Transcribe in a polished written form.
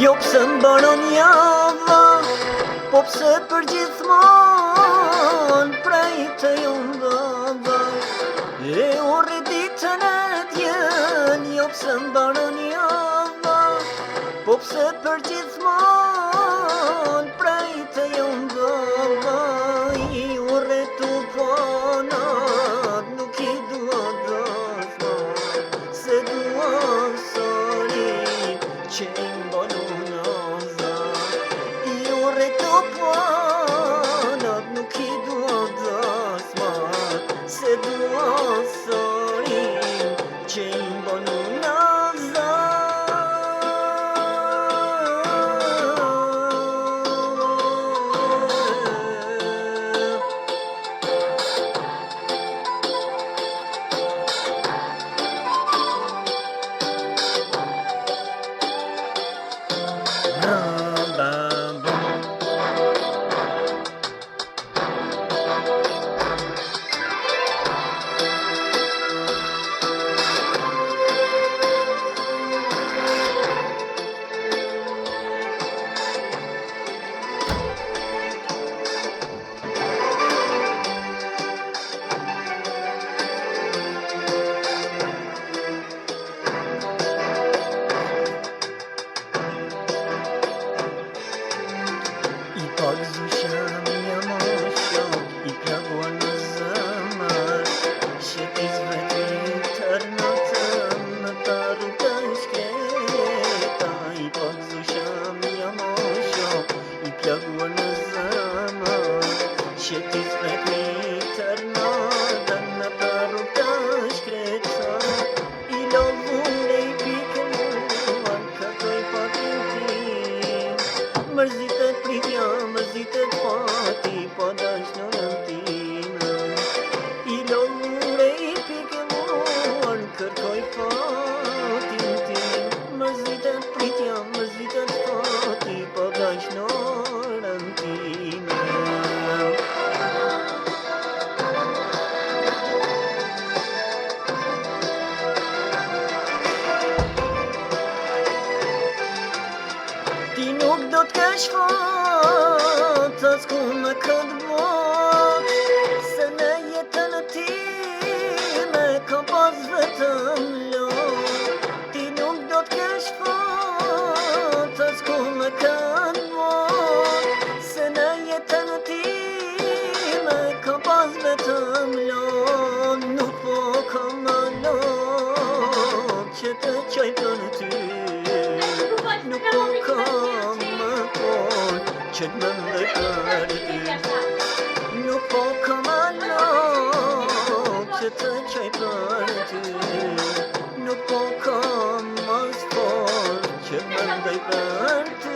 Jo pse mbaron java, po pse përgjithmon prej të jungava. E orë ditën e djen, jo pse mbaron java, po pse përgjithmon prej të jungava. I orë të panat nuk I dua dashma, se dua sari që I mbanon aza. I orë të panat nuk I dua dashma, se dua sari që I mbanon aza. Pak zusham jamasho, I plagua në zëmër, shetis veti tërnatëm, në taru të shkreta. I pak zusham jamasho, I plagua në zëmër, shetis veti tërnatëm, në taru të shkreta. I lovune I pike muan, këtoj patin tim, mërzitet pritja, mërzitet pati, pa dashnërën time. I lovure I pike muan, kërkoj patin tim, mërzitet pritja, mërzitet pati, pa dashnërën time. Ti nuk do t'kesh fat, as ku me këtë bot, se në jetën time ka pas vetëm lot. Ti nuk do t'kesh fat, as ku me këtë bot, se në jetën time ka pas vetëm lot. Nuk po ka më lot që të qaj për ty, nuk po ka më fort që të më ndoj për ty. Nuk po ka më lot që të qaj për ty, nuk po ka më fort që të më ndoj për ty.